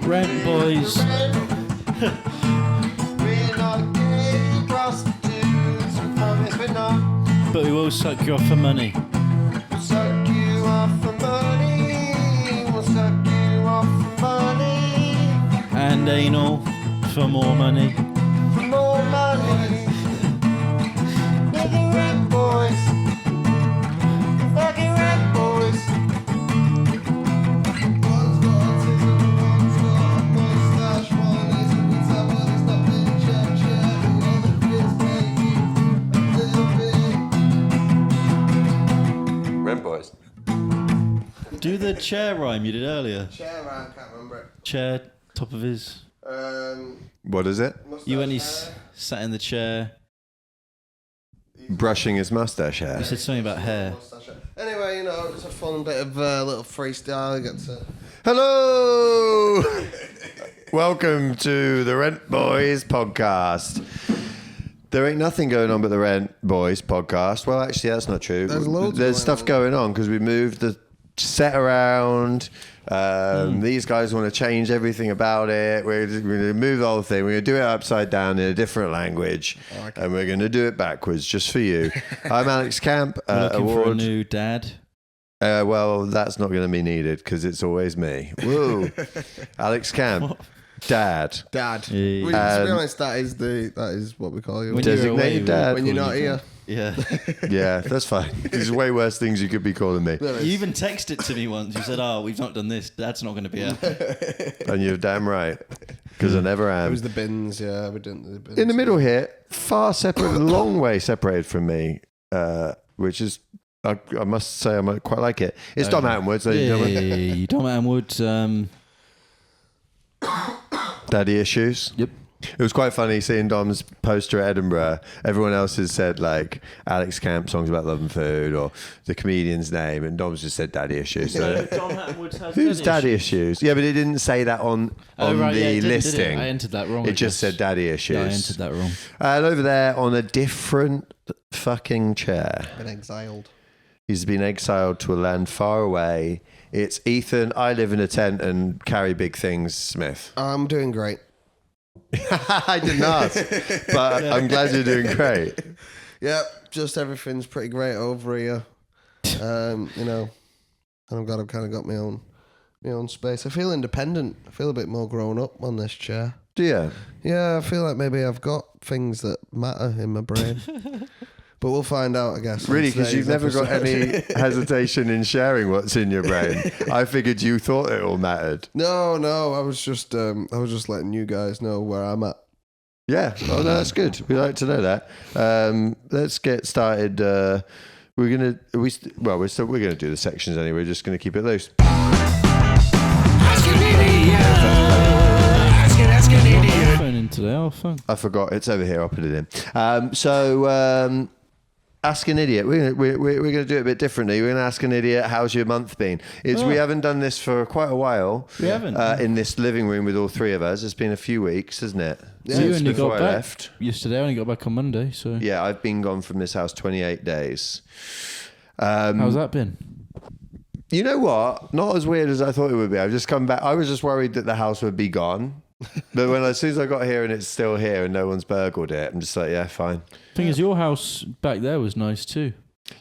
Rent boys. We're not gay prostitutes, we promise we're not. But we will suck you off for money. We'll suck you off for money. We'll suck you off for money. And anal for more money. For more money. We're the rent boys. The fucking rent boys. One's got autism, one's got a mustache, one isn't retarded, it's not been checked yet. All the kids make you a little bit. Rent boys. Do the chair rhyme you did earlier. Chair round, can't remember it. Chair, top of his. What is it? You when he's sat in the chair. Brushing his mustache hair. You said something about hair. Anyway, you know, it's a fun bit of little freestyle. You get to. Hello! Welcome to the Rent Boys podcast. There ain't nothing going on but the Rent Boys podcast. Well, actually, that's not true. There's stuff going on because we moved the set around. These guys want to change everything about it. We're going to move the whole thing. We're going to do it upside down in a different language. And we're going to do it backwards just for you. I'm Alex Camp. We're looking for a new dad. Well, that's not going to be needed because it's always me. Woo. Alex Camp. Dad. Yeah. Well, to be honest, that is what we call you. When you're Designated away, dad. When you're not here. Yeah. Yeah, that's fine. There's way worse things you could be calling me. You even texted to me once. You said, "Oh, we've not done this. Dad's not going to be happy." And you're damn right. Because I never It am. was the bins, yeah. We didn't do the bins. In the middle here, far separate, a long way separated from me, which is, I must say, I might quite like it. It's Dom Atwood, ladies and gentlemen. Hey, Dom Atwood. Daddy issues. Yep. It was quite funny seeing Dom's poster at Edinburgh. Everyone else has said like Alex Camp songs about love and food or the comedian's name, and Dom's just said daddy issues. So, Dom Atwood has who's daddy issues? Yeah, but it didn't say that on Right, the yeah, it did, listing. did it? I entered that wrong. It just said daddy issues. Yeah, I entered that wrong. And over there on a different fucking chair, Been exiled. he's been exiled to a land far away. It's Ethan, I live in a tent and carry big things, Smith. I'm doing great. I didn't ask, but I'm glad you're doing great. Yep, just everything's pretty great over here. You know, and I've kind of got my own space. I feel independent. I feel a bit more grown up on this chair. Do you? Yeah, I feel like maybe I've got things that matter in my brain. But we'll find out, I guess. Really, because you've never got any hesitation in sharing what's in your brain. I figured you thought it all mattered. No, I was just letting you guys know where I'm at. Yeah, oh no, that's good. We like to know that. Let's get started. We're gonna do the sections anyway. We're just gonna keep it loose. Phone in today. Oh, phone. I forgot. It's over here. I'll put it in. Ask an idiot. We're going to do it a bit differently. We're going to ask an idiot, how's your month been? We haven't done this for quite a while. We haven't. In this living room with all three of us. It's been a few weeks, hasn't it? Yeah, you only before got I back left. yesterday. I only got back on Monday. So Yeah, I've been gone from this house 28 days. how's that been? You know what? Not as weird as I thought it would be. I've just come back. I was just worried that the house would be gone. But as soon as I got here and it's still here and no one's burgled it, I'm just like, yeah, fine. Thing is, your house back there was nice too.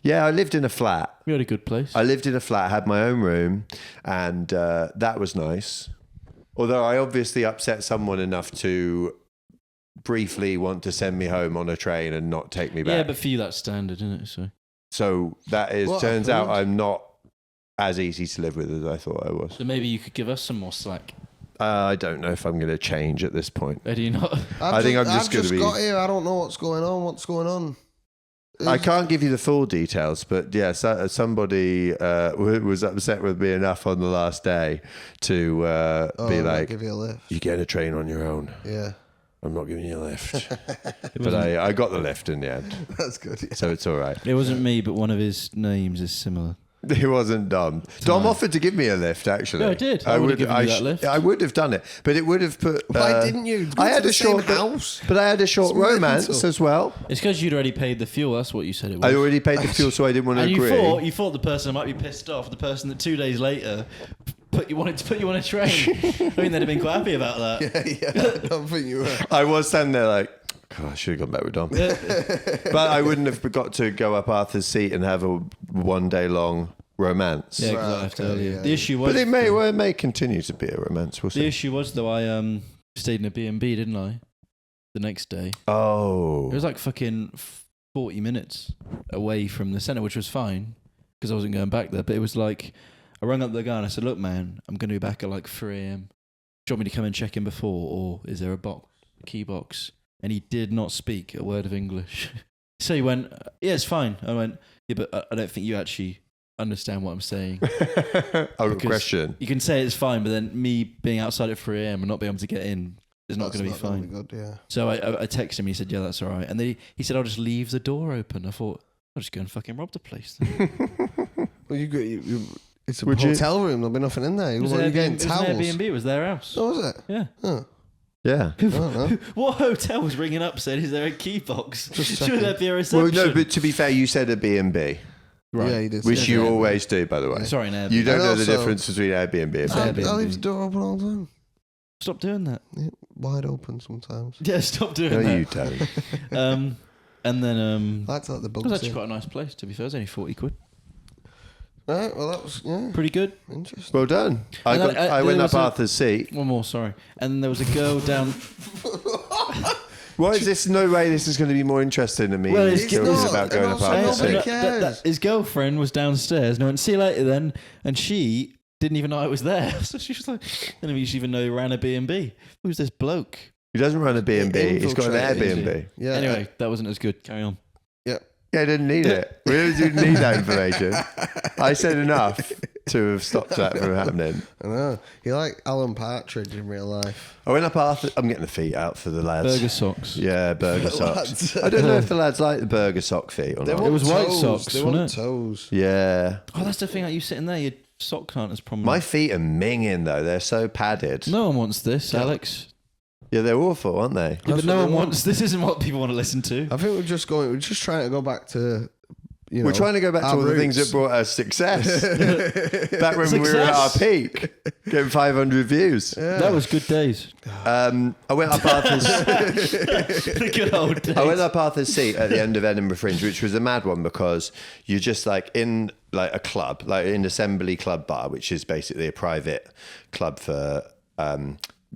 Yeah, I lived in a flat. We had a good place. I lived in a flat, had my own room, and that was nice. Although I obviously upset someone enough to briefly want to send me home on a train and not take me back. Yeah, but for you that's standard, isn't it? So that is, What turns happened? out I'm not as easy to live with as I thought I was. So maybe you could give us some more slack. I don't know if I'm going to change at this point. Do you not? I think I'm just gonna be- got here. I don't know what's going on. What's going on? I can't give you the full details, but yeah, somebody was upset with me enough on the last day to be like, give you a lift. "You get a train on your own. Yeah, I'm not giving you a lift." But I got the lift in the end, that's good. Yeah. so it's all right. It wasn't me, but one of his names is similar. It wasn't Dom. Dom offered to give me a lift, actually. No, I did. I would have given you that lift. I would have done it, but it would have put. Why didn't you? I had a short house. but I had a short It's romance mental. as well. It's because you'd already paid the fuel. That's what you said it was. I already paid the fuel, so I didn't want to and agree. you thought the person might be pissed off. The person that 2 days later wanted to put you on a train. I think they'd have been quite happy about that. Yeah, I don't think you were. I was standing there like, God, I should have gone back with Dom. But I wouldn't have got to go up Arthur's Seat and have a 1 day long romance. Yeah, because I left earlier. The issue was, but it may continue to be a romance. We'll see. The issue was though, I stayed in a B&B, didn't I? The next day. Oh, it was like fucking 40 minutes away from the centre, which was fine because I wasn't going back there. But it was like, I rang up the guy and I said, "Look, man, I'm going to be back at like 3 a.m. Do you want me to come and check in before, or is there a key box?" And he did not speak a word of English. So he went, "Yeah, it's fine." I went, "Yeah, but I don't think you actually understand what I'm saying." Question. You can say it's fine, but then me being outside at 3 a.m. and not being able to get in is not going to be fine. Good, yeah. So I texted him. He said, "Yeah, that's all right." And then he said, "I'll just leave the door open." I thought, I'll just go and fucking rob the place. Well, it's a hotel room. There'll be nothing in there. You're getting towels. It was an Airbnb. It was their house. Oh, was it? Yeah. Huh. Yeah. What hotel was ringing up saying, "Is there a key box? Should there be a reception?" Well, no, but to be fair, you said a B&B. Right. Yeah, you did. Which you always do, by the way. Sorry, an Airbnb. You don't And know the also- difference between Airbnb and I leave the door open all the time. Stop doing that. Yeah, wide open sometimes. Yeah, stop doing No, that. you don't. And then I like to let the it bugs was actually in. quite a nice place, to be fair. It was only 40 quid. Right, well, that was, Pretty good. interesting. Well done. I And then, went there up was Arthur's Seat. One more, sorry. And then there was a girl down... Why is this? No way this is going to be more interesting than me. Well, It's it's stories not. about going And up also Arthur's nobody Seat. cares. His girlfriend was downstairs and I went, "See you later then." And she didn't even know I was there. So she was like, I didn't even know he ran a B&B. Who's this bloke? He doesn't run a B&B. He's got an Infiltrated. Airbnb. Yeah. Anyway, that wasn't as good. Carry on. Yeah. Yeah, I didn't need it. We really didn't need that information. I said enough to have stopped that from happening. I know. You like Alan Partridge in real life. I went up Arthur. I'm getting the feet out for the lads. Burger socks. Yeah, burger socks. Lads. I don't know if the lads like the burger sock feet or They not. want was white toes. socks, They wasn't want it? toes. Yeah. Oh, that's the thing. Like you sitting there, your socks aren't as prominent. My feet are minging though. They're so padded. No one wants this, Alex. Yeah, they're awful, aren't they? Yeah, but That's no what one they want. wants. This isn't what people want to listen to. I think we're just trying to go back to, you know, We're trying to go back to our all the things that roots. brought us success. Back when we were at our peak, getting 500 views. That was good days. I went up Arthur's. The good old days. I went up Arthur's Seat at the end of Edinburgh Fringe, which was a mad one because you're just like in like a club, like an Assembly Club bar, which is basically a private club for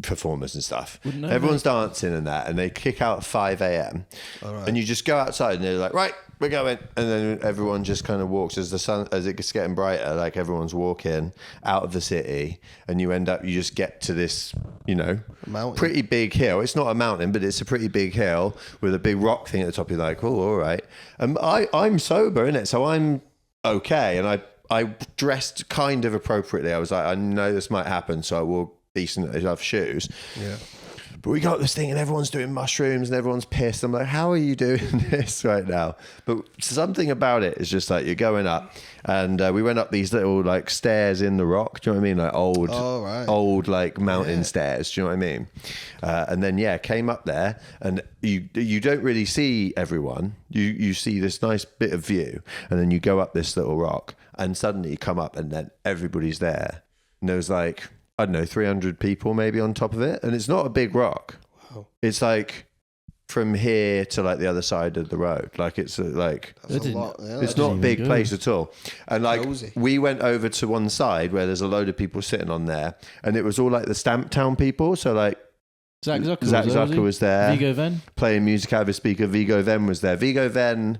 performers and stuff. Wouldn't know, Everyone's dancing and that, and they kick out at 5 a.m. And you just go outside and they're like, "Right, we're going," and then everyone just kind of walks as it's getting brighter. Like everyone's walking out of the city, and you just get to this, you know, Mountain. pretty big hill. It's not a mountain, but it's a pretty big hill with a big rock thing at the top. You're like, "Oh, all right." And I'm sober, innit? So I'm okay, and I dressed kind of appropriately. I was like, I know this might happen, so I wore decent enough shoes. Yeah. But we got this thing and everyone's doing mushrooms and everyone's pissed. I'm like, how are you doing this right now? But something about it is just like you're going up, and we went up these little like stairs in the rock. Do you know what I mean? Like old like mountain stairs. Do you know what I mean? And then came up there, and you don't really see everyone. You see this nice bit of view, and then you go up this little rock, and suddenly you come up, and then everybody's there, and there was like, I don't know, 300 people maybe on top of it. And it's not a big rock. Wow. It's like from here to like the other side of the road. Like it's like, That's a lot. Yeah, it's that's- not a big place at all. And like Cozy. we went over to one side where there's a load of people sitting on there, and it was all like the Stamp Town people. So like Zach Zucker, Zach Zucker was there. Vigo Ven. Playing music out of his speaker. Vigo Ven was there. Vigo Ven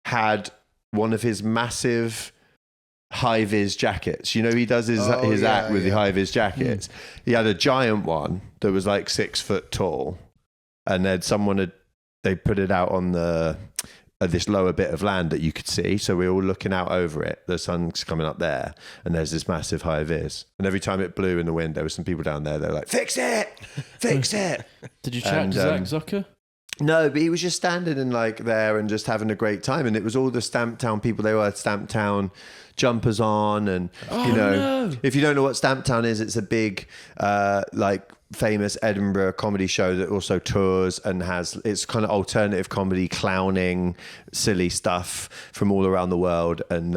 had one of his massive high-vis jackets. You know, he does his act with the high-vis jackets. He had a giant one that was like 6 foot tall, and then they put it out on this lower bit of land that you could see. So we were all looking out over it. The sun's coming up there, and there's this massive high-vis. And every time it blew in the wind, there were some people down there. They're like, "Fix it, fix it." Did you chat to Zach Zucker? No, but he was just standing in like there and just having a great time. And it was all the Stamp Town people. They all had Stamp Town jumpers on, and if you don't know what Stamp Town is, it's a big like famous Edinburgh comedy show that also tours and it's kind of alternative comedy, clowning, silly stuff from all around the world. And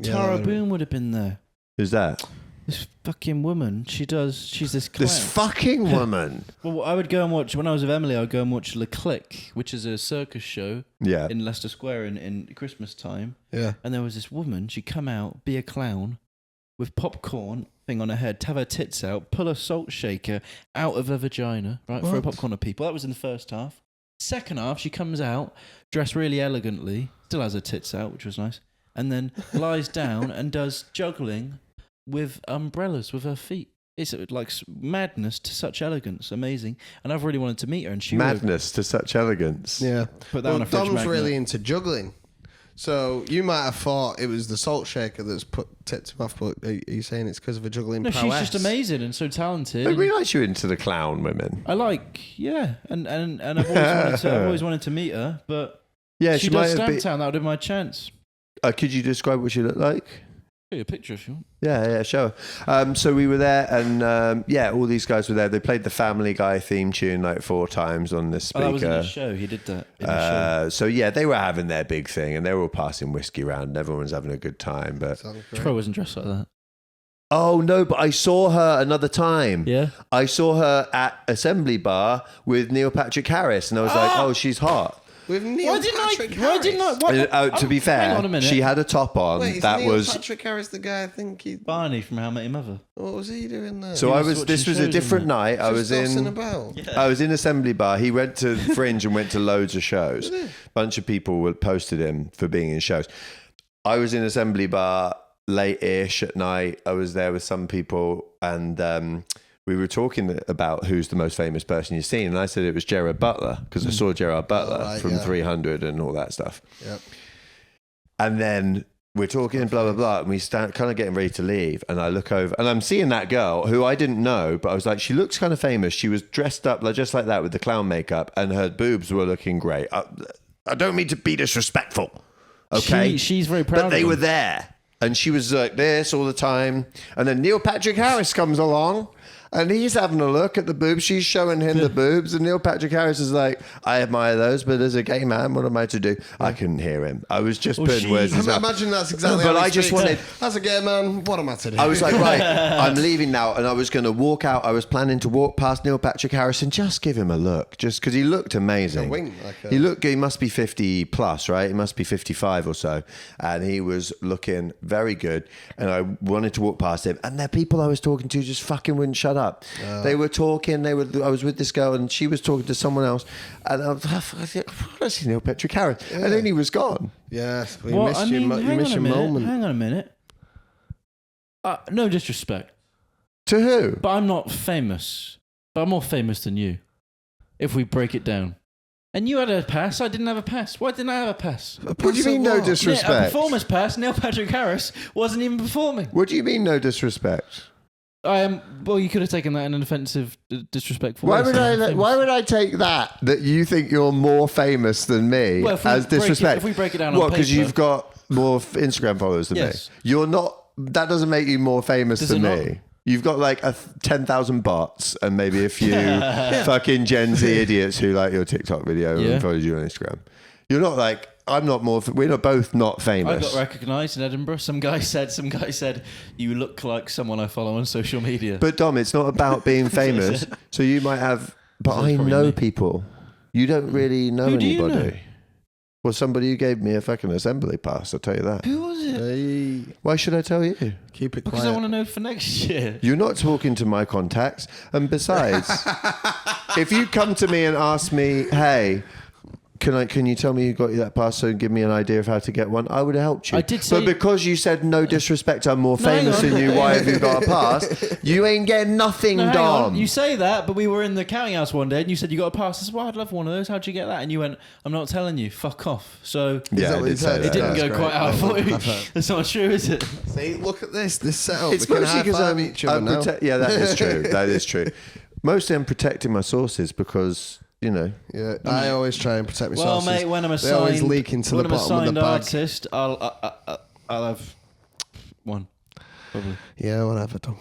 Tara Boone would have been there. who's that? This fucking woman, she's this clown. This fucking woman. Well, I would go and watch, when I was with Emily, I would go and watch Le Click, which is a circus show in Leicester Square in Christmas time. Yeah. And there was this woman, she'd come out, be a clown, with popcorn thing on her head, have her tits out, pull a salt shaker out of her vagina, right, for a popcorn of people. That was in the first half. Second half, she comes out, dressed really elegantly, still has her tits out, which was nice, and then lies down and does juggling with umbrellas with her feet. It's like madness to such elegance, amazing. And I've really wanted to meet her. And madness to such elegance. Yeah. Put that on a fridge Dom's magnet. really into juggling. So you might have thought it was the salt shaker that's tipped him off, but are you saying it's because of a juggling prowess? She's just amazing and so talented. I really like you into the clown women. I and I've always wanted to meet her, but she does Stamptown. That would have been my chance. Could you describe what she looked like? Show you a picture if you want. Yeah, sure. So we were there, and all these guys were there. They played the Family Guy theme tune like 4 times on this speaker. Oh, that was in the show. He did that in the show. So they were having their big thing, and they were all passing whiskey around, and everyone was having a good time. But she probably wasn't dressed like that. Oh no! But I saw her another time. Yeah, I saw her at Assembly Bar with Neil Patrick Harris, and I was like, "Oh, she's hot." With Neil Patrick Harris? Why didn't I? To be fair, she had a top on. Wait, that Neil was Patrick Harris, the guy I think he. Barney from How I Met Your Mother. What was he doing there? So this was a different night. I was in Assembly Bar. He went to Fringe and went to loads of shows. A bunch of people posted him for being in shows. I was in Assembly Bar late-ish at night. I was there with some people, and we were talking about who's the most famous person you've seen, and I said it was Gerard Butler, because I saw Gerard Butler from 300 and all that stuff. Yep. And then we're talking blah, blah, blah, and we start kind of getting ready to leave, and I look over, and I'm seeing that girl, who I didn't know, but I was like, she looks kind of famous. She was dressed up just like that with the clown makeup, and her boobs were looking great. I don't mean to be disrespectful, okay? She's very proud but they were there, and she was like this all the time, and then Neil Patrick Harris comes along, and he's having a look at the boobs. She's showing him the boobs. And Neil Patrick Harris is like, I admire those, but as a gay man, what am I to do? I couldn't hear him. I was just putting words in his mouth. Imagine that's exactly But how I just wanted... As a gay man, what am I to do? I was like, right, I'm leaving now. And I was going to walk out. I was planning to walk past Neil Patrick Harris and just give him a look. Just because he looked amazing. He must be 50 plus, right? He must be 55 or so. And he was looking very good. And I wanted to walk past him. And the people I was talking to just fucking wouldn't shut up. They were talking. I was with this girl, and she was talking to someone else. And I was like, that's Neil Patrick Harris. Yeah. And then he was gone. Yes, you missed your moment. Hang on a minute. No disrespect. To who? But I'm not famous. But I'm more famous than you. If we break it down. And you had a pass. I didn't have a pass. Why didn't I have a pass? What do you mean no disrespect? A performance pass. Neil Patrick Harris wasn't even performing. What do you mean no disrespect? Well, you could have taken that in an offensive, disrespectful way. Why would I take that you think you're more famous than me as disrespect? If we break it down on paper. Because you've got more Instagram followers than me. You're not. That doesn't make you more famous than me. You've got like 10,000 bots and maybe a few fucking Gen Z idiots who like your TikTok video and followed you on Instagram. You're not like... I'm not more... We're both not famous. I got recognised in Edinburgh. Some guy said, you look like someone I follow on social media. But Dom, it's not about being famous. So you might have... But I know people. You don't really know anybody. Do you know? Well, somebody who gave me a fucking assembly pass, I'll tell you that. Who was it? Hey. Why should I tell you? Keep it quiet. Because I want to know for next year. You're not talking to my contacts. And besides, if you come to me and ask me, hey... Can you tell me who got you that pass and give me an idea of how to get one? I would have helped you. I did say... But because you said no disrespect, I'm more famous than you, why have you got a pass? You ain't getting nothing, Dom. You say that, but we were in the counting house one day and you said you got a pass. I said, well, I'd love one of those. How'd you get that? And you went, I'm not telling you. Fuck off. So yeah, I did say that. It didn't go quite out for you. That's not true, is it? See, look at this setup. It's mostly because I'm each other now. Yeah, that is true. That is true. Mostly I'm protecting my sources because... You know, yeah. I always try and protect my sources. Well, mate, when I'm a they always leak into the bottom of the bag. Artist, I'll have one, probably. Yeah, whatever, Tom.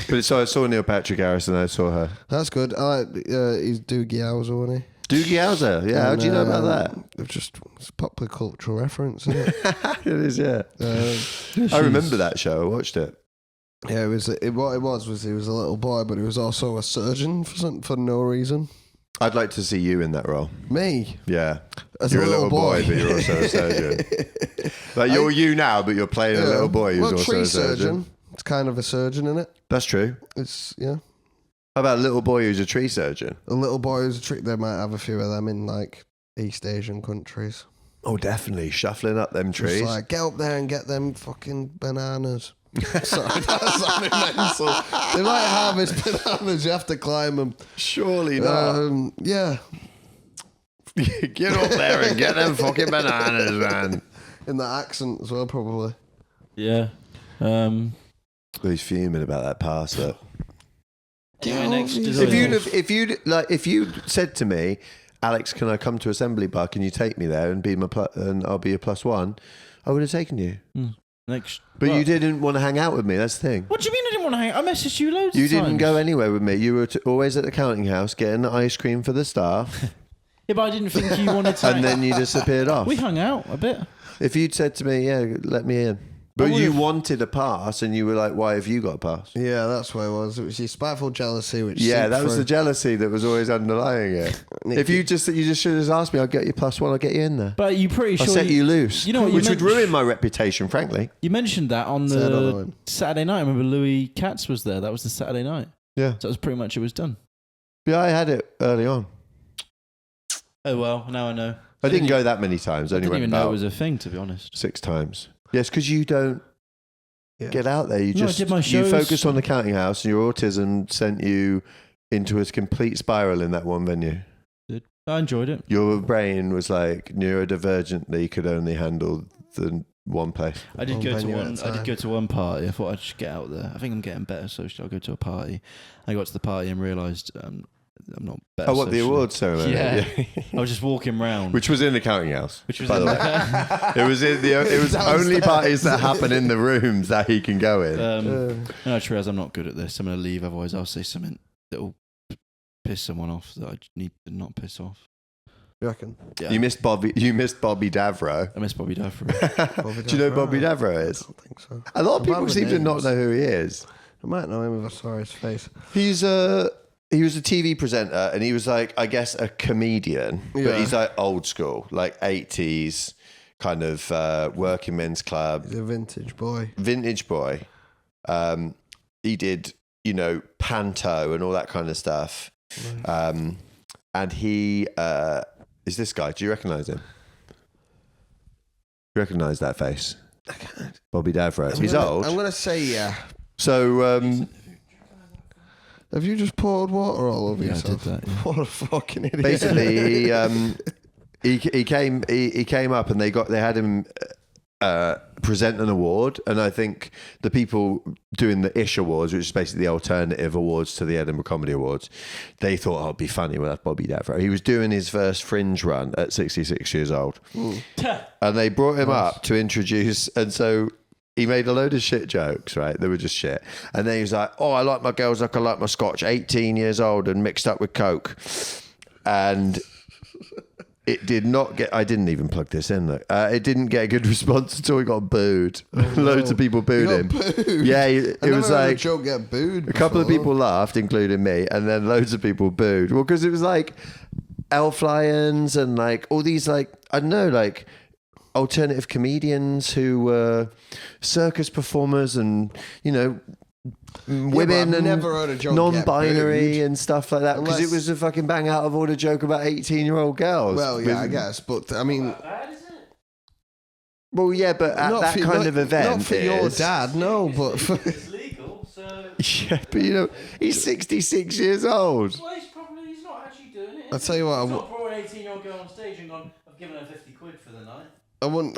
But so I saw Neil Patrick Harris and I saw her. That's good. I like he's Doogie Howser, wasn't Doogie Howser. Yeah, how do you know about that? It's a popular cultural reference, isn't it? It is, yeah. I remember that show. I watched it. Yeah, what it was he was a little boy, but he was also a surgeon for no reason. I'd like to see you in that role. Me? Yeah. As you're a little boy, but you're also a surgeon. Like you're you now, but you're playing a little boy who's also a surgeon. It's kind of a surgeon, isn't it? That's true. Yeah. How about a little boy who's a tree surgeon? A little boy who's a tree. They might have a few of them in like East Asian countries. Oh, definitely. Shuffling up them trees. Just like, get up there and get them fucking bananas. Sorry, that sounded mental. They might harvest bananas, you have to climb them. Surely not. Yeah. Get up there and get them fucking bananas, man. In that accent as well, probably. Yeah. He's fuming about that pass. Look. If If you said to me, Alex, can I come to Assembly Bar? Can you take me there and be and I'll be a +1? I would have taken you. But you didn't want to hang out with me. That's the thing. What do you mean I didn't want to hang out? I messaged you loads of times. You didn't go anywhere with me. You were always at the counting house getting ice cream for the staff. Yeah, but I didn't think you wanted to. And then you disappeared off. We hung out a bit. If you'd said to me, yeah, let me in. But you wanted a pass and you were like, why have you got a pass? Yeah, that's what it was. It was your spiteful jealousy, which that was the jealousy that was always underlying it. If you just should have asked me, I'll get you +1, I'll get you in there. But you're pretty sure I'll set you loose. You know what which would ruin my reputation, frankly. You mentioned that on the Saturday night. I remember Louis Katz was there. That was the Saturday night. Yeah. So that was pretty much, it was done. Yeah, I had it early on. Oh, well, now I know. I didn't go that many times. I didn't even know it was a thing, to be honest. 6 times. Yes, because you don't get out there. You just I did my shows. You focus on the counting house, and your autism sent you into a complete spiral in that one venue. I enjoyed it. Your brain was like neurodivergently could only handle the one place. I did go to one party. I thought I'd just get out there. I think I'm getting better socially. I'll go to a party. I got to the party and realised I'm not better. Oh, what, the awards ceremony? Yeah. I was just walking round. Which was in the counting house. Which was by the way. It was only parties that happen in the rooms that he can go in. And I just realised I'm not good at this. I'm going to leave, otherwise I'll say something that will piss someone off that I need to not piss off. You reckon? Yeah. You missed Bobby Davro. I missed Bobby Davro. Do you know who Bobby Davro is? I don't think so. A lot of people seem to not know who he is. I might know him if I saw his face. He was a TV presenter and he was like, I guess, a comedian, but he's like old school, like 80s kind of working men's club. He's a vintage boy. He did, panto and all that kind of stuff. Right. And he is this guy. Do you recognise him? You recognise that face? I can't. Bobby Davro. He's old. I'm going to say yeah. So... have you just poured water all over yourself? I did that. Yeah. What a fucking idiot! Basically, he came up and they had him present an award, and I think the people doing the Ish Awards, which is basically the alternative awards to the Edinburgh Comedy Awards, they thought, it'd be funny with Bobby Davro. He was doing his first Fringe run at 66 years old, and they brought him up to introduce, and so. He made a load of shit jokes, right? They were just shit. And then he was like, oh, I like my girls like I like my scotch, 18 years old and mixed up with Coke. And it did not get, I didn't even plug this in. Look. It didn't get a good response until he got booed. Oh, loads of people booed him. Booed. Yeah, it was like, a joke get booed. A couple of people laughed, including me, and then loads of people booed. Well, because it was like Elf Lions and like all these like, I don't know, like, alternative comedians who were circus performers and women and non-binary and stuff like that, because it was a fucking bang out of order joke about 18-year-old girls. Well, yeah, I guess, but I mean, bad, isn't it? Well, yeah, but at that kind of event, not for your dad, no, but it's legal. So yeah, but he's 66 years old. Well, he's not actually doing it. I'll tell you what, He's not brought an 18-year-old girl on stage and gone, I've given her 50 quid for the night. I wouldn't.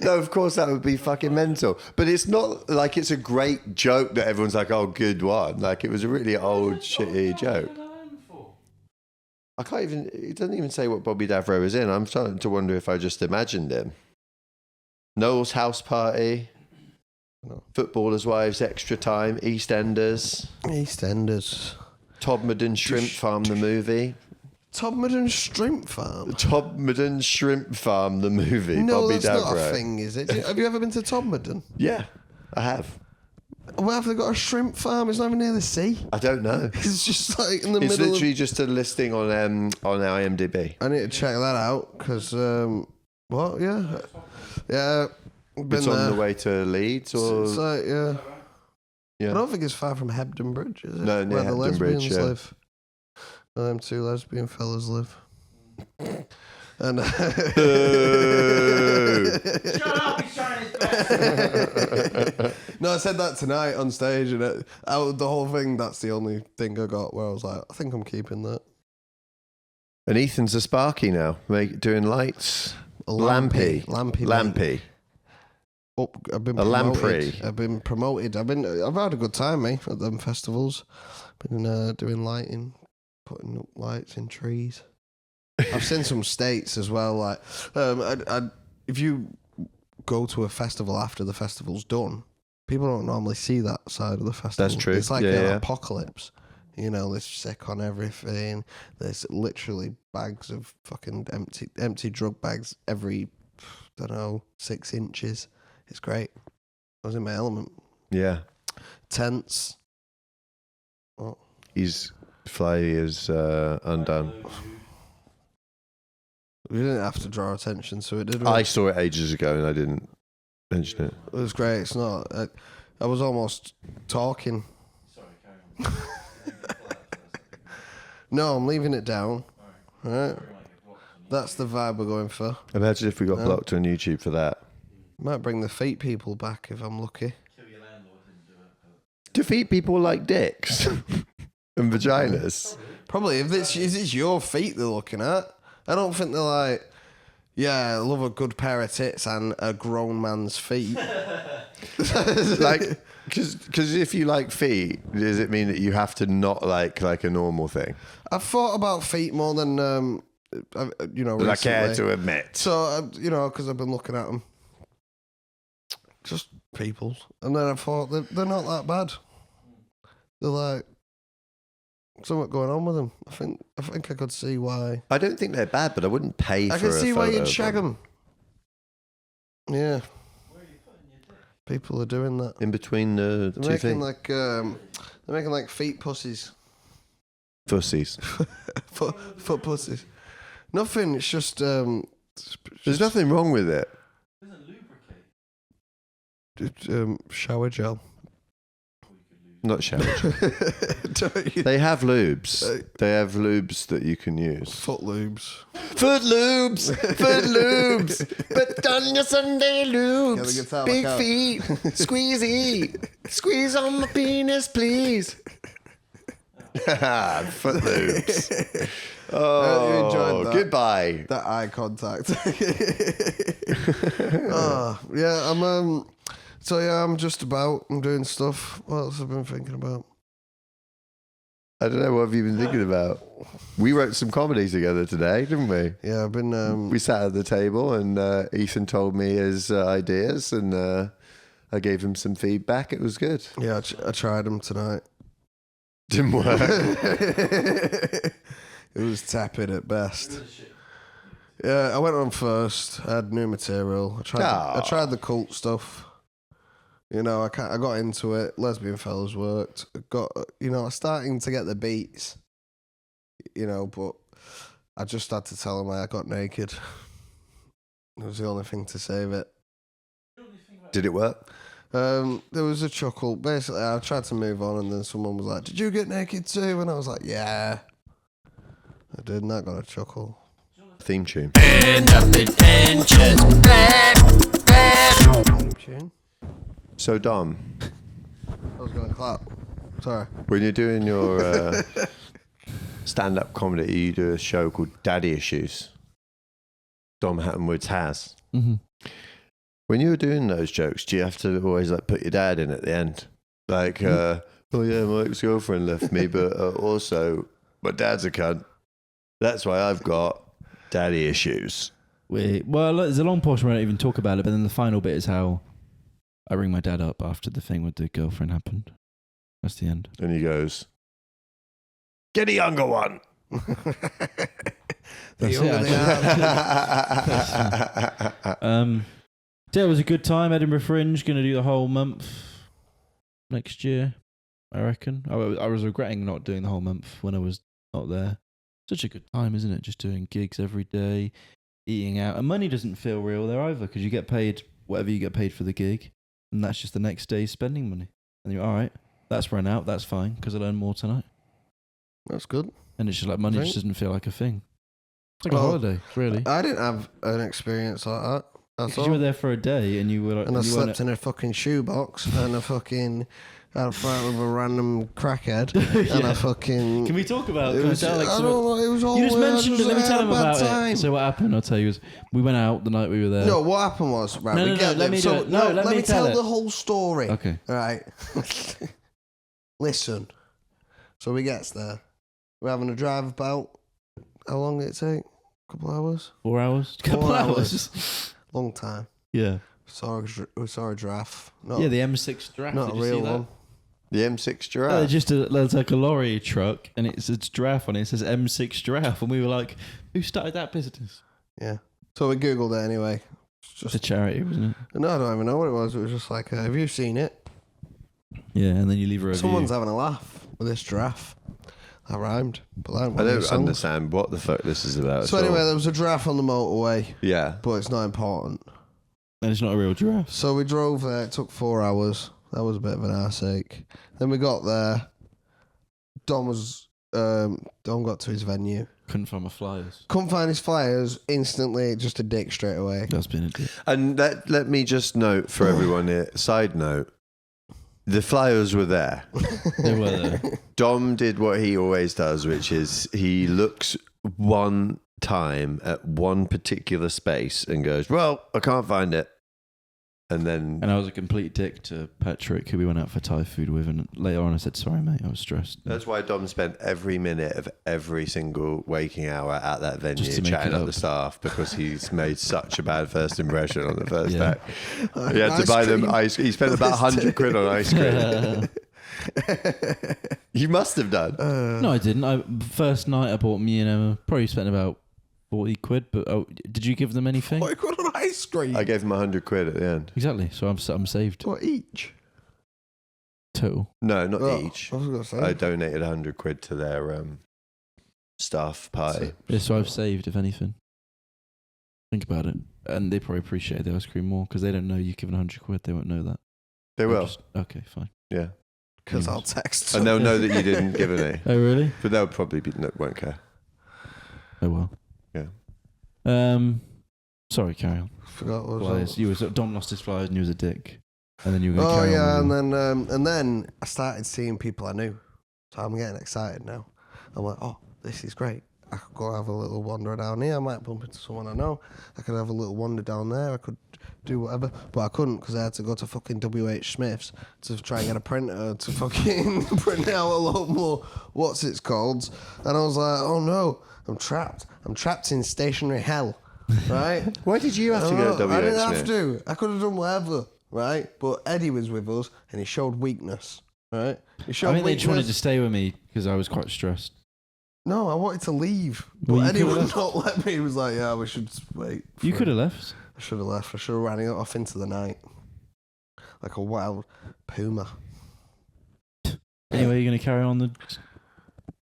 No, of course that would be fucking mental. But it's not like it's a great joke that everyone's like, oh, good one. Like it was a really old, shitty joke. I can't even, it doesn't even say what Bobby Davro is in. I'm starting to wonder if I just imagined him. Noel's House Party, Footballers' Wives, Extra Time, EastEnders. Todmorden Shrimp Farm, the movie. Todmorden Shrimp Farm? Todmorden Shrimp Farm, the movie. No, Bobby that's Davro. not a thing, is it? Have you ever been to Todmorden? Yeah, I have. Where have they got a shrimp farm? It's not even near the sea. I don't know. It's just like in the It's middle. literally just a listing on IMDb. I need to check that out because what? Yeah, yeah. Been It's there. on the way to Leeds, or It's like, yeah. yeah. I don't think it's far from Hebden Bridge, is it? No, near Where the Hebden Bridge, lesbians yeah. live. Where them two lesbian fellas live. And Shut up, he's trying his best. no, I said that tonight on stage, and out of the whole thing, that's the only thing I got where I was like, I think I'm keeping that. And Ethan's a Sparky now, doing lights. Lampy. Lampy. Oh, I've been A promoted. lamprey. I've been promoted. I've had a good time, mate, at them festivals. Been doing lighting, putting up lights in trees. I've seen some states as well. Like, if you go to a festival after the festival's done, people don't normally see that side of the festival. That's true. It's like Yeah, an yeah. apocalypse. You know, there's sick on everything. There's literally bags of fucking empty drug bags every, 6 inches. It's great. I was in my element. Yeah. Tents. Oh. His fly is undone. We didn't have to draw attention to it, did we? I saw it ages ago and I didn't mention it. It was great. It's not. I was almost talking. Sorry, carry on. No, I'm leaving it down. All right. That's the vibe we're going for. Imagine if we got blocked on YouTube for that. Might bring the feet people back if I'm lucky. Do feet people like dicks and vaginas? Probably if it's your feet they're looking at. I don't think they're like, yeah, I love a good pair of tits and a grown man's feet. Like, because if you like feet, does it mean that you have to not like a normal thing? I've thought about feet more than recently. I care to admit. So because I've been looking at them, just people, and then I thought they're not that bad. They're like something going on with them. I think I could see why. I don't think they're bad, but I wouldn't pay for I can see a why photo you'd of shag them. them. Yeah. People are doing that. In between the They're two making things. they're making like feet pussies. Fussies. foot pussies. Nothing. It's just There's nothing wrong with it. shower gel. Not shower gel. Don't you? They have lubes. They have lubes that you can use. Foot lubes. Foot lubes. Foot lubes. Put on your Sunday Get the lubes. guitar Big back out. feet. Squeezy. Squeeze on my penis, please. Foot lubes. Oh, you enjoyed that. Goodbye. That eye contact. Yeah, I'm so yeah, I'm doing stuff. What else have I been thinking about? I don't know, what have you been thinking about? We wrote some comedy together today, didn't we? Yeah, I've been We sat at the table and Ethan told me his ideas and I gave him some feedback. It was good. yeah, I tried them tonight. Didn't work. It was tepid at best. Yeah, I went on first. I had new material. I tried the cult stuff. I got into it. Lesbian fellas worked. I'm starting to get the beats. But I just had to tell them I got naked. It was the only thing to save it. Did it work? There was a chuckle. Basically, I tried to move on, and then someone was like, "Did you get naked too?" And I was like, "Yeah, I did." And that got a chuckle. Theme tune. Theme tune. So Dom, I was gonna clap. Sorry. when you're doing your stand-up comedy, you do a show called Daddy Issues. Dom Hattonwood's has. Mm-hmm. When you were doing those jokes, do you have to always put your dad in at the end? Like, oh yeah, my ex-girlfriend left me, but also my dad's a cunt. That's why I've got daddy issues. Well, there's a long portion where I don't even talk about it, but then the final bit is how I ring my dad up after the thing with the girlfriend happened. That's the end. And he goes, Get a younger one. That's it. Yeah, it was a good time. Edinburgh Fringe, going to do the whole month next year, I reckon. I was regretting not doing the whole month when I was not there. Such a good time, isn't it? Just doing gigs every day, eating out. And money doesn't feel real there either because you get paid whatever you get paid for the gig. And that's just the next day's spending money. And you're all right, that's run out. That's fine because I'll earn more tonight. That's good. And it's just like money just doesn't feel like a thing. It's like a holiday, really. I didn't have an experience like that. Because you were there for a day and you were like... And I slept in a fucking shoebox and I fucking had a fight with a random crackhead and I fucking... Can we talk about... It was, Alex, I don't know, it was all... You just mentioned it, let me tell him about time. it. So what happened, I'll tell you, is we went out the night we were there. No, what happened was... Right, No, let me do it. No, let me tell the whole story. Okay. Right. Listen. So we gets there. We're having a drive about... How long did it take? A couple hours? 4 hours? Couple hours. Long time. Yeah. We saw a giraffe. The M6 giraffe. Not Did a you real see that? one. The M6 giraffe. There's like a lorry truck and it's a giraffe on it. It says M6 giraffe. And we were like, who started that business? Yeah. So we Googled it anyway. It's a charity, wasn't it? No, I don't even know what it was. It was just like, have you seen it? Yeah, and then you leave a review. Someone's having a laugh with this giraffe. That rhymed. But I don't understand what the fuck this is about. So anyway, there was a giraffe on the motorway. Yeah. But it's not important. And it's not a real giraffe. So we drove there. It took 4 hours. That was a bit of an arseache. Then we got there. Dom got to his venue. Couldn't find my flyers. Couldn't find his flyers. Instantly, just a dick straight away. That's been a dick. And let me just note for everyone here, side note, the flyers were there. They were there. Dom did what he always does, which is he looks one time at one particular space and goes, well, I can't find it. And I was a complete dick to Patrick, who we went out for Thai food with, and later on I said, sorry mate, I was stressed. That's why Dom spent every minute of every single waking hour at that venue chatting up the staff, because he's made such a bad first impression on the first day. He had to buy them ice. He spent about 100 quid on ice cream. You must have done. No, I didn't. First night I bought me and Emma, probably spent about 40 quid, but did you give them anything? 40 quid on ice cream? I gave them 100 quid at the end. Exactly, so I'm saved. What, each? Total. No, not each. I was going to say. I donated 100 quid to their staff party. Yeah, so I've saved, if anything. Think about it. And they probably appreciate the ice cream more, because they don't know you've given 100 quid. They won't know that. They will. Okay, fine. Yeah. Because I'll text them. And they'll know that you didn't give any. Oh, really? But they'll probably won't care. Oh, well. Yeah. I Sorry, carry on. forgot what flyers. Dom lost his flyers and he was a dick. And then you were going to carry on. and then I started seeing people I knew. So I'm getting excited now. I'm like, oh, this is great. I could go have a little wander down here. I might bump into someone I know. I could have a little wander down there. I could do whatever. But I couldn't because I had to go to fucking WH Smith's to try and get a printer to fucking print out a lot more what's it's called. And I was like, oh no, I'm trapped. I'm trapped in stationary hell. Right? Why did you have to go to WH I didn't Smith? have to. I could have done whatever. Right? But Eddie was with us and he showed weakness. Right? He showed they weakness. wanted to stay with me because I was quite stressed. No, I wanted to leave. But Well, Eddie would not let me. He was like, yeah, we should wait. You could have left. I should have left. I should have ran it off into the night. Like a wild puma. Anyway, you're going to carry on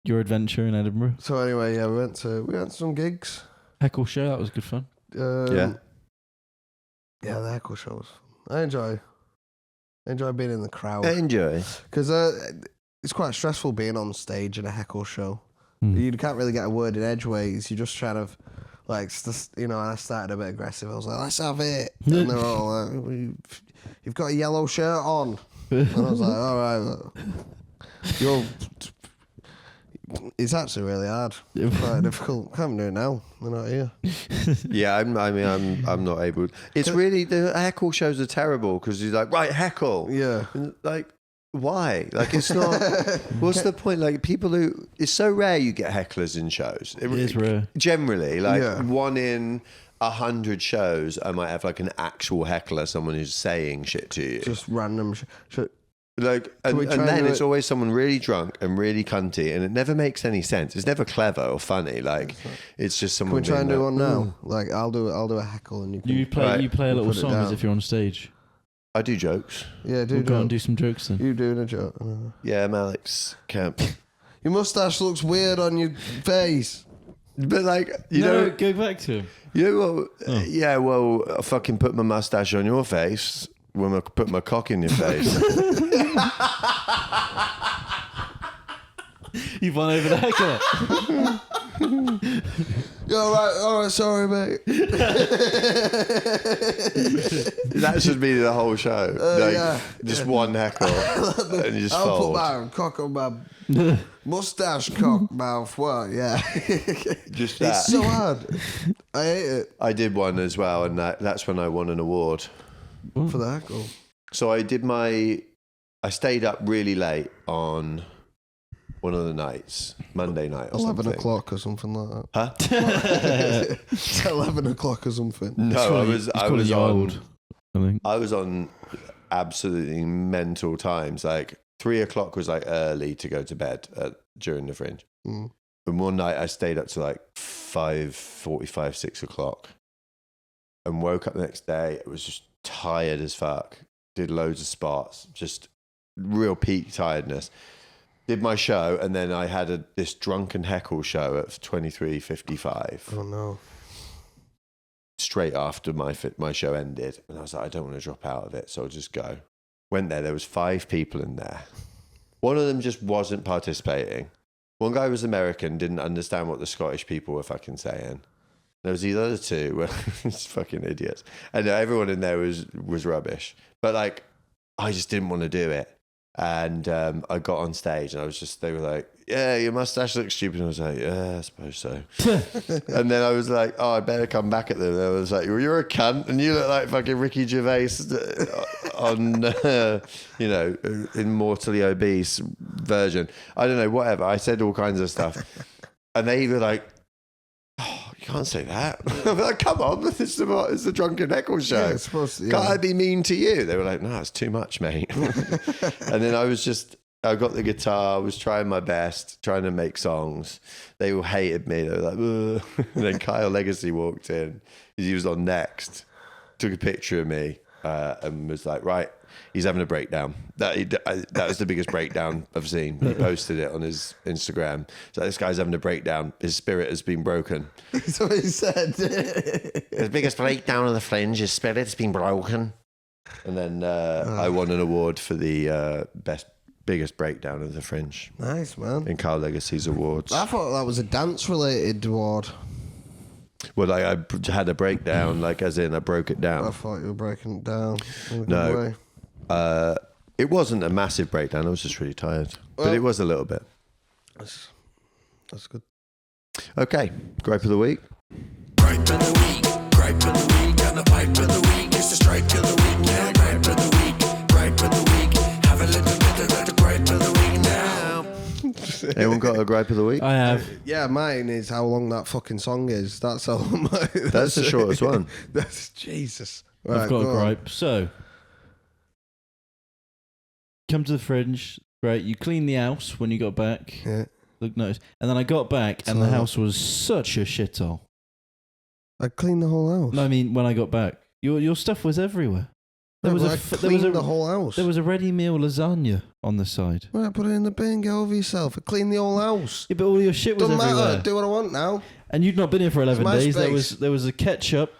your adventure in Edinburgh? So anyway, yeah, we went to some gigs. Heckle show, that was good fun. Yeah, the Heckle show was fun. I enjoy being in the crowd. Enjoy. Because it's quite stressful being on stage in a Heckle show. You can't really get a word in edgeways. You're just trying to, like, and I started a bit aggressive. I was like, let's have it. And they're all like, you've got a yellow shirt on. And I was like, all right. It's actually really hard. Quite difficult. Can't do it now. They're not here. Yeah, I'm not able. It's really, the heckle shows are terrible because you're like, right, heckle. Yeah. And like, why? Like, it's not. What's the point? Like, people who, it's so rare you get hecklers in shows. It is rare. Generally, like 1 in 100 shows, I might have like an actual heckler, someone who's saying shit to you. Just random shit. Like, and then it's always someone really drunk and really cunty, and it never makes any sense. It's never clever or funny. Like, it's just someone. Can we try and do one now? Like, I'll do a heckle, and you play a little song as if you're on stage. I do jokes. Yeah, go and do some jokes then. You doing a joke? Yeah, I'm Alex Camp. Your mustache looks weird on your face. But like, go back to him. Yeah, well, I fucking put my mustache on your face when I put my cock in your face. You've won over the heckler. All right, sorry, mate. That should be the whole show. Just one heckle, and you just I'll fold. put my cock on my mustache cock mouth. What? Yeah. Just that. It's so hard. I hate it. I did one as well, and that's when I won an award for the heckle. So I stayed up really late on one of the nights, Monday night or 11 something. o'clock or something like that. Huh? It's 11 o'clock or something. No, I was old, I think. I was on absolutely mental times. Like 3 o'clock was like early to go to bed during the Fringe. And one night I stayed up to like 5:45, 6 o'clock, and woke up the next day. It was just tired as fuck. Did loads of spots, just real peak tiredness. Did my show, and then I had this drunken heckle show at 23:55. Oh no! Straight after my show ended, and I was like, I don't want to drop out of it, so I'll just go. Went there. There was 5 people in there. One of them just wasn't participating. One guy was American, didn't understand what the Scottish people were fucking saying. There was these other 2 were just fucking idiots, and everyone in there was rubbish. But like, I just didn't want to do it. And I got on stage, and they were like, yeah, your mustache looks stupid. And I was like, yeah, I suppose so. And then I was like, oh, I better come back at them. And I was like, well, you're a cunt, and you look like fucking Ricky Gervais on, immortally obese version. I don't know, whatever. I said all kinds of stuff. And they were like, oh, you can't say that. I'm like, come on, it's the Drunken Heckle show. Yeah, it's supposed to, yeah. Can't I be mean to you? They were like, no, it's too much, mate. And then I got the guitar, was trying my best, trying to make songs. They all hated me. They were like, ugh. And then Kyle Legacy walked in. He was on Next, took a picture of me, and was like, right, he's having a breakdown. That was the biggest breakdown I've seen. He posted it on his Instagram. So this guy's having a breakdown. His spirit has been broken. That's what he said. The biggest breakdown of the Fringe. His spirit has been broken. And then I won an award for the biggest breakdown of the Fringe. Nice, man. In Kyle Legacy's awards. I thought that was a dance-related award. Well, like I had a breakdown, like as in I broke it down. I thought you were breaking it down in a good No. way. It wasn't a massive breakdown. I was just really tired. But it was a little bit. That's good. Okay. Gripe of the week. Gripe of the week. Gripe of the week. And the pipe of the week. It's the strike of the week. Yeah, gripe of the week. Gripe of the week. Have a little bit of the gripe of the week now. Anyone got a gripe of the week? I have. Yeah, mine is how long that fucking song is. That's how long That's the shortest one. That's Jesus. I've got a gripe. So, come to the Fringe. Right, you clean the house when you got back. Yeah. Look nice. And then I got back, and the house was such a shithole. I cleaned the whole house. No, I mean when I got back, your stuff was everywhere. There was I cleaned the whole house. There was a ready meal lasagna on the side. Well, put it in the bin. Get over yourself. I cleaned the whole house. Yeah, but all your shit was Doesn't everywhere. matter. Do what I want now. And you'd not been here for 11 my days. space. There was a ketchup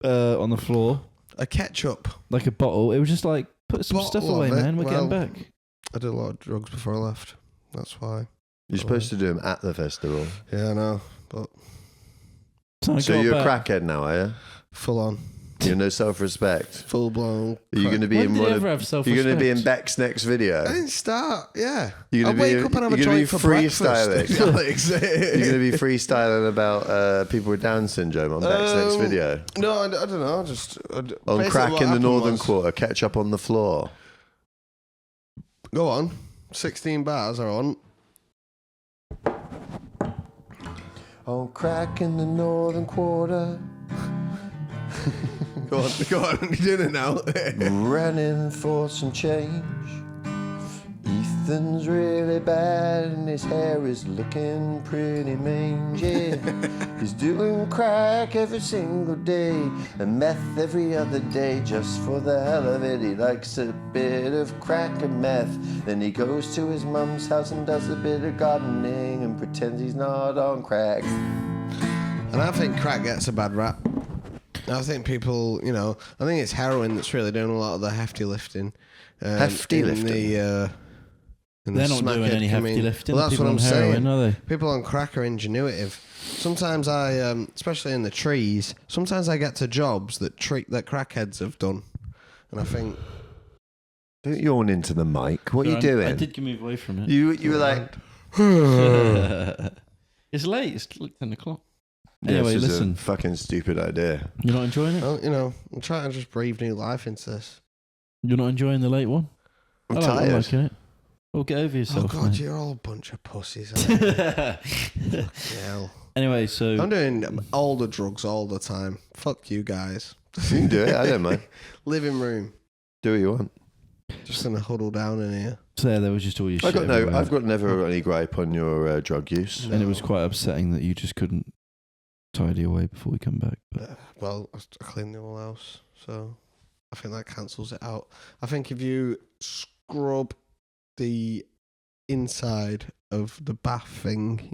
on the floor, A ketchup. like a bottle. It was just like put some Bottle stuff of away, it? man. We're getting Well, back. I did a lot of drugs before I left. That's why. You're supposed to do them at the festival. Yeah, I know. But So, I So got you're back. a crackhead now, are you? full on. You're no self-respect. Full blown. Are you going to be When in did one you of? ever have You're going to be in self-respect? Beck's next video. I didn't start. Yeah. You're I gonna wake be, up and have a you're gonna be joint for freestyling. breakfast. Alex. You're going to be freestyling about people with Down syndrome on Beck's next video. No, I don't know. Just On crack in the Northern Quarter, ketchup on the floor. Go on. 16 bars are on. On crack in the Northern Quarter, Go on. You're doing it now. running for some change. Nothing's really bad and his hair is looking pretty mangy. He's doing crack every single day and meth every other day just for the hell of it. He likes a bit of crack and meth. Then he goes to his mum's house and does a bit of gardening and pretends he's not on crack. And I think crack gets a bad rap. I think people, I think it's heroin that's really doing a lot of the hefty lifting. Hefty lifting? They're not doing any hefty lifting. Well, that's people what I'm on heroin, saying. are they? People on crack are ingenuitive. Sometimes I, especially in the trees, sometimes I get to jobs that crackheads have done. And I think... Don't yawn into the mic. What are you doing? I did move away from it. You were like... It's late. It's like 10 o'clock. Yeah, Anyway, this is listen. a fucking stupid idea. You're not enjoying it? Well, I'm trying to just breathe new life into this. You're not enjoying the late one? I'm I'm tired. liking it. Well, get over yourself. Oh, God, mate. you're all a bunch of pussies. Hell. Anyway, so... I'm doing all the drugs all the time. Fuck you guys. You can do it. I don't mind. Living room. Do what you want. Just gonna huddle down in here. So there was just all your shit. I've got never got any gripe on your drug use. And it was quite upsetting that you just couldn't tidy away before we come back. But Well, I cleaned the whole house, so I think that cancels it out. I think if you scrub the inside of the bath thing,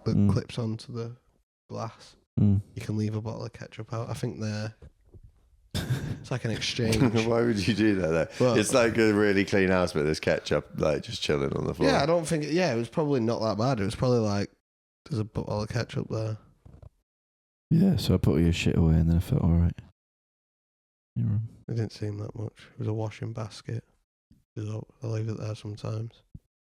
that clips onto the glass, you can leave a bottle of ketchup out. I think it's like an exchange. Why would you do that though? Well, it's like a really clean house, but there's ketchup like just chilling on the floor. Yeah, I don't think. It was probably not that bad. It was probably like there's a bottle of ketchup there. yeah, so I put all your shit away and then I felt alright. It didn't seem that much. It was a washing basket. I leave it there sometimes.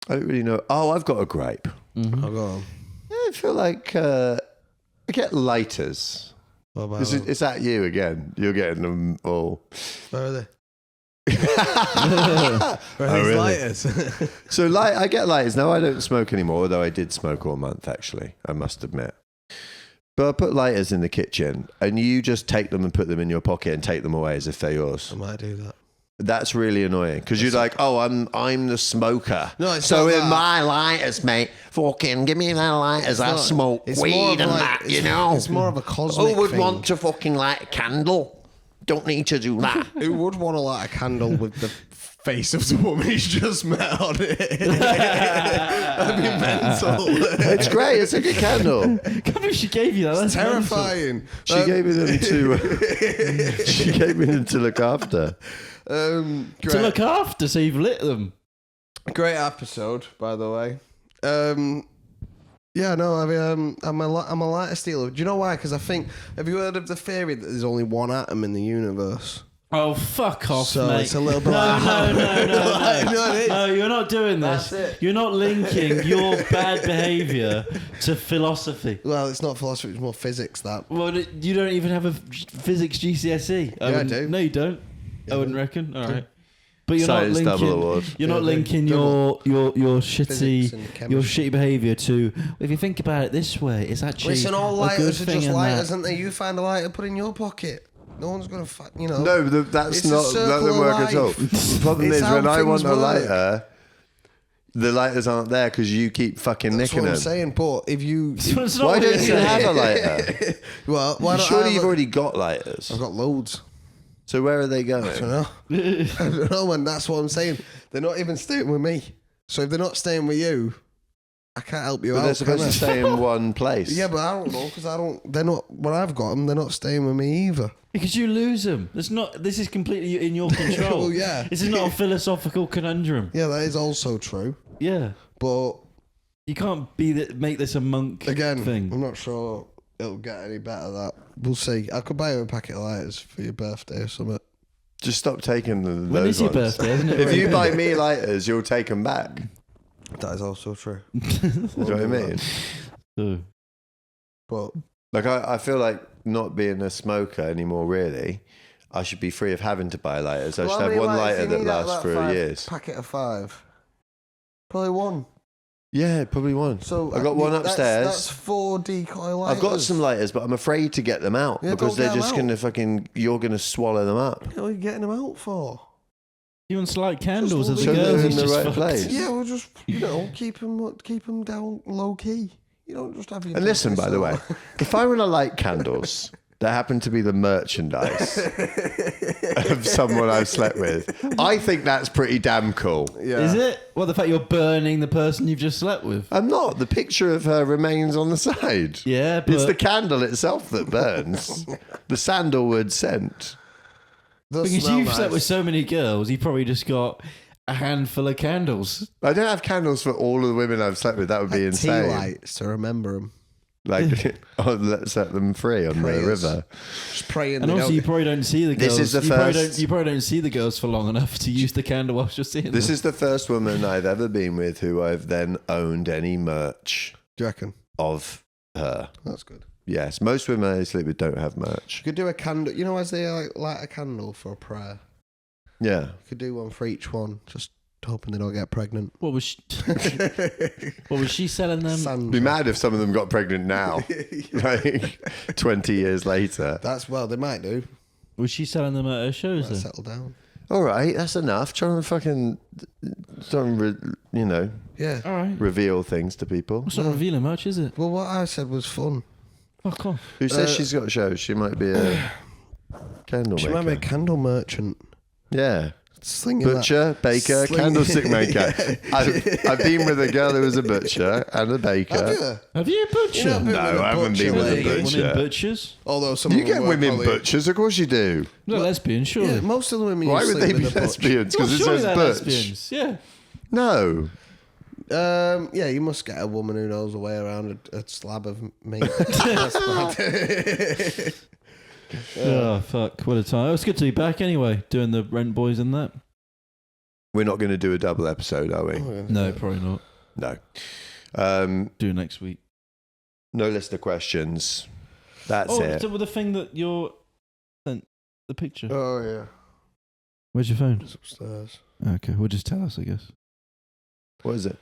I don't really know. Oh, I've got a gripe. Mm-hmm. I'll go on. I feel like I get lighters. What about It's at you again. You're getting them all. where are they? Oh, really? Lighters. So I get lighters. Now I don't smoke anymore, although I did smoke all month, actually, I must admit. But I put lighters in the kitchen and you just take them and put them in your pocket and take them away as if they're yours. I might do that. That's really annoying because you're like, oh, I'm the smoker. No, it's so not in that. my lighters, mate, fucking give me that lighters. I smoke weed and that, It's more of a cosmic Who would thing. want to fucking light a candle? Don't need to do that. Who would want to light a candle with the face of the woman he's just met on it? That'd be mental. It's great. It's a good candle. I can't believe she gave you that. That's Terrifying. She gave me them to. She gave me them to look after. To look after, so you've lit them. Great episode, by the way. Yeah, no, I'm a lighter stealer. Do you know why? Because I think, have you heard of the theory that there's only one atom in the universe? Oh, fuck off, So mate. it's a little bit no, like... no, you're not doing this. That's it. You're not linking your bad behaviour to philosophy. Well, it's not philosophy, it's more physics, that. Well, you don't even have a physics GCSE. I do. No, you don't. I wouldn't reckon. All right. But you're Science not linking. double award. You're not Yeah, linking double. your Physics shitty and chemistry. your shitty behaviour to. If you think about it this way, it's actually Listen, all a good lighters are thing. just and lighters, that. aren't they? You find a lighter, put it in your pocket. No one's going to, No, that's It's a not. That circle doesn't of work at all. life. The problem It's is how when I want things a work. lighter, the lighters aren't there because you keep fucking That's nicking what I'm them. saying, but if you... It's not Why what don't you're you saying. have a lighter? Well, why don't I Surely have you've a- already got lighters. I've got loads. So where are they going? I don't know. I don't know, man. That's what I'm saying. They're not even staying with me. So if they're not staying with you, I can't help you But out. they're supposed can to I? stay in one place. Yeah, but I don't know because I don't. They're not. When I've got them, they're not staying with me either. Because you lose them. It's not. This is completely in your control. Well, yeah. This is not a philosophical conundrum. Yeah, that is also true. Yeah. But You can't make this a monk again, thing. I'm not sure it'll get any better. That we'll see. I could buy you a packet of lighters for your birthday or something. Just stop taking those When is your ones. birthday, isn't it? If you buy me lighters, you'll take them back. That is also true. Do you know what I mean? Oh. But Like I feel like not being a smoker anymore. Really, I should be free of having to buy lighters. I should have one lighter that lasts for years. Packet of 5. Probably one. Yeah, probably one. So I got one upstairs. That's 4 decoy lighters. I've got some lighters, but I'm afraid to get them out Yeah, because don't they're get 'em just out. going to you're going to swallow them up. What are you getting them out for? You want to light candles as a So girl they're who's in the just right fucked. place. Yeah, we'll just keep them down low key. You don't just have your. And listen, by the way, if I want to light candles that happen to be the merchandise of someone I've slept with, I think that's pretty damn cool. Yeah. Is it? Well, the fact you're burning the person you've just slept with. I'm not. The picture of her remains on the side. Yeah, but It's the candle itself that burns. The sandalwood scent. Does because smell you've nice. slept with so many girls, you probably just got a handful of candles. I don't have candles for all of the women I've slept with. That would be Tea insane. lights to remember them. Like, let's set them free on Prayers. the river. Just praying. And also, you probably don't see the girls. This is the you probably first- you probably don't see the girls for long enough to use the candle whilst you're seeing This them. is the first woman I've ever been with who I've then owned any merch Do you reckon? of her. That's good. Yes, most women I sleep with don't have merch. You could do a candle. You know, as they light a candle for a prayer. Yeah. You could do one for each one. Just hoping they don't get pregnant. What was she selling them? Sandra. Be mad if some of them got pregnant now, like 20 years later. That's they might do. Was she selling them at her shows Might then? settle down. All right, that's enough. Trying to Yeah. All right. reveal things to people. It's not revealing much, is it? Well, what I said was fun. Fuck off. Who says she's got shows? She might be a candle She maker. might be a candle merchant. Yeah. Slinging Butcher, baker, Sling- candlestick maker. Yeah. I've been with a girl who was a butcher and a baker. Have you? Have you a butcher? You've not been No, with a I haven't butcher been with a lately. butcher. Women butchers? Although some You of them get were women probably- butchers, of course you do. They're lesbians, surely. Yeah, most of the women. Why you would sleep they be with are butch. lesbians? Because Well, it surely says they're butch. lesbians. Yeah. No. Yeah, you must get a woman who knows the way around a slab of meat. That's bad. Oh, fuck. What a time. It was good to be back anyway, doing the Rent Boys and that. We're not going to do a double episode, are we? No, probably not. No. Do it next week. No list of questions. That's it. So with the thing that you're sent the picture. Oh yeah, Where's your phone? it's upstairs. Okay, well just tell us, I guess. What is it?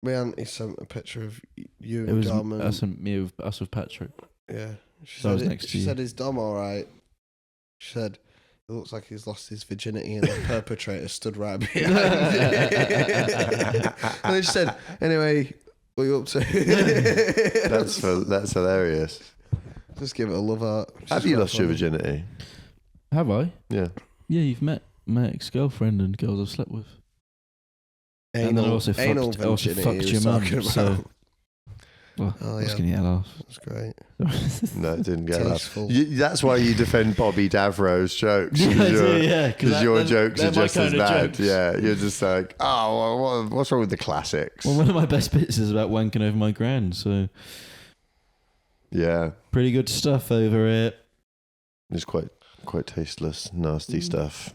My auntie sent a picture of you It and was Dom. us with Patrick. Yeah, she So I was said, next to she you. said, "Is Dom all right?" She said, "It looks like he's lost his virginity, and the perpetrator stood right behind." And then she said, "Anyway, what are you up to?" That's hilarious. Just give it a love heart. Have you lost your virginity? Have I? Yeah. Yeah, you've met my ex-girlfriend and girls I've slept with. And then I also fucked virginity he your was mum, talking so- about. Well, Oh, I was yeah. going to get a laugh. That's great. No, it didn't get up. Tasteful. That's why you defend Bobby Davro's jokes. Yeah, I Because do, yeah, Because your jokes they're are my just as kind of bad. jokes. Yeah, you're just like, oh, well, what's wrong with the classics? Well, one of my best bits is about wanking over my grand, so Yeah, pretty good stuff over it. it's quite tasteless, nasty stuff.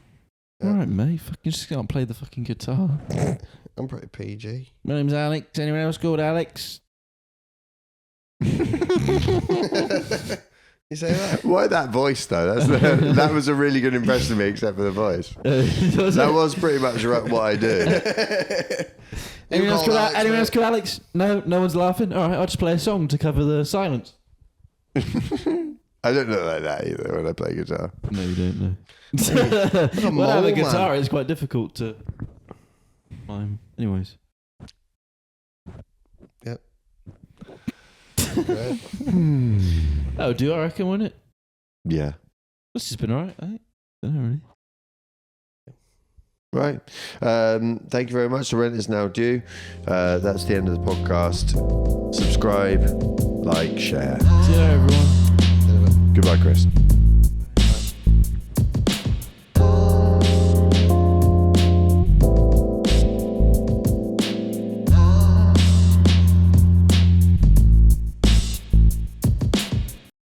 Yeah. All right, mate. Fucking just can't play the fucking guitar. I'm pretty PG. My name's Alex. Anyone else called Alex? You say that? Why that voice though? That was a really good impression of me, except for the voice. That was pretty much what I do. Anyone else called Alex? No, no one's laughing. All right, I'll just play a song to cover the silence. I don't look like that either when I play guitar. No, you don't know. a When I have a mole, guitar, man. it's quite difficult to climb. Anyways. Yep. Great. Oh, do I reckon, won't it? Yeah. This has been alright, I don't know really. Right. Thank you very much. The rent is now due. That's the end of the podcast. Subscribe, like, share. See you later, everyone. Goodbye, Chris.